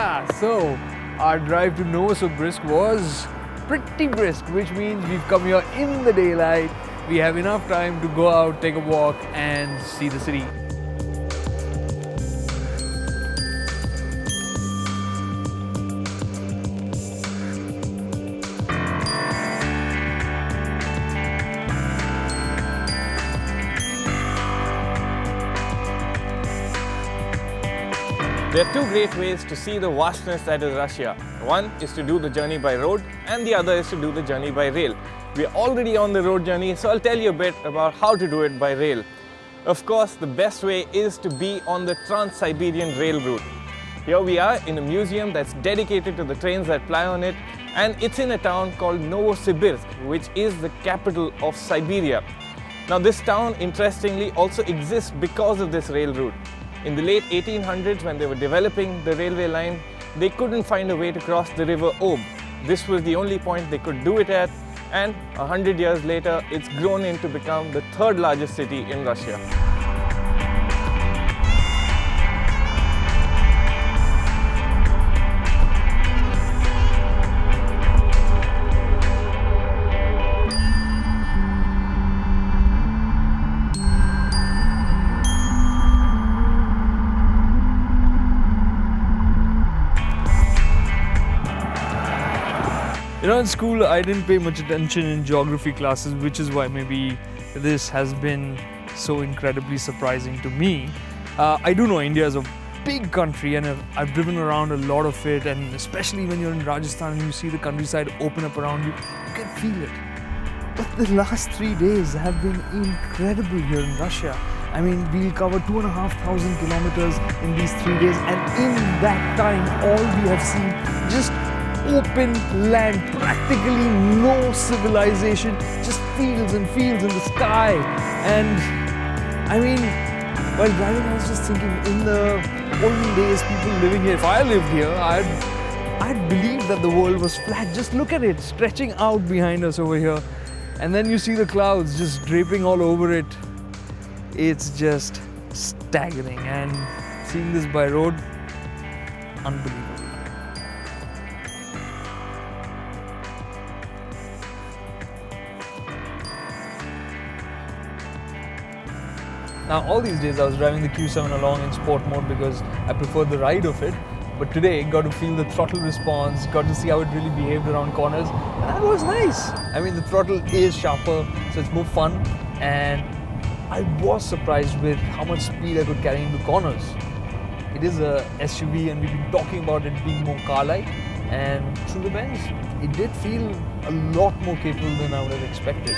Yeah, so our drive to Novosibirsk was pretty brisk, which means we've come here in the daylight. We have enough time to go out, take a walk and see the city. There are two great ways to see the vastness that is Russia. One is to do the journey by road and the other is to do the journey by rail. We are already on the road journey, so I'll tell you a bit about how to do it by rail. Of course, the best way is to be on the Trans-Siberian Rail route. Here we are in a museum that's dedicated to the trains that ply on it, and it's in a town called Novosibirsk, which is the capital of Siberia. Now this town, interestingly, also exists because of this rail route. In the late 1800s, when they were developing the railway line, they couldn't find a way to cross the river Ob. This was the only point they could do it at, and 100 years later, it's grown into become the third largest city in Russia. You know, in school I didn't pay much attention in geography classes, which is why maybe this has been so incredibly surprising to me. I do know India is a big country and I've driven around a lot of it, and especially when you're in Rajasthan and you see the countryside open up around you, you can feel it. But the last 3 days have been incredible here in Russia. I mean, we'll cover 2,500 kilometers in these 3 days, and in that time all we have seen just open land, practically no civilization, just fields and fields in the sky. And I mean, while driving I was just thinking, in the olden days, people living here, if I lived here, I'd believe that the world was flat. Just look at it, stretching out behind us over here. And then you see the clouds just draping all over it. It's just staggering, and seeing this by road, unbelievable. Now all these days I was driving the Q7 along in sport mode because I preferred the ride of it, but today got to feel the throttle response, got to see how it really behaved around corners, and that was nice. I mean, the throttle is sharper, so it's more fun, and I was surprised with how much speed I could carry into corners. It is a SUV and we've been talking about it being more car-like, and through the bends, it did feel a lot more capable than I would have expected.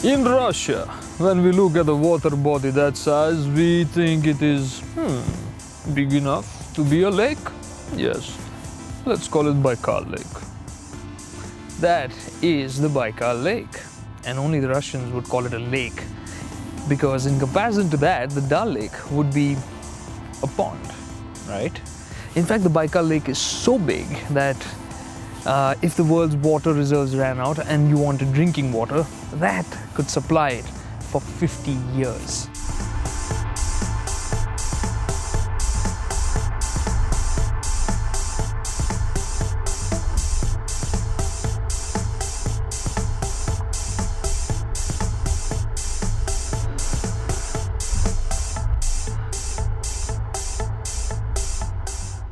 In Russia, when we look at a water body that size, we think it is big enough to be a lake. Yes, let's call it Baikal Lake. That is the Baikal Lake, and only the Russians would call it a lake, because in comparison to that, the Dal Lake would be a pond, right? In fact, the Baikal Lake is so big that if the world's water reserves ran out and you wanted drinking water, that could supply it for 50 years.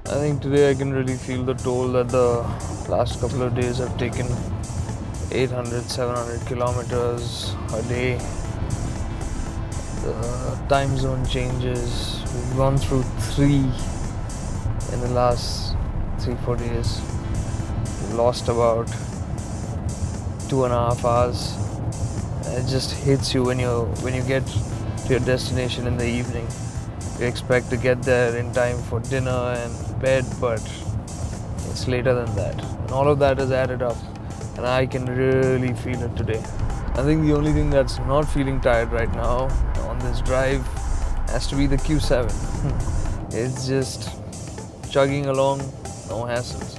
I think today I can really feel the toll that the last couple of days have taken. 800, 700 kilometers a day. the time zone changes. We've gone through 3 in the last 3-4 days. We lost about 2.5 hours. It just hits you when you get to your destination in the evening. You expect to get there in time for dinner and bed, but it's later than that. And all of that is added up, and I can really feel it today. I think the only thing that's not feeling tired right now on this drive has to be the Q7. It's just chugging along, no hassles.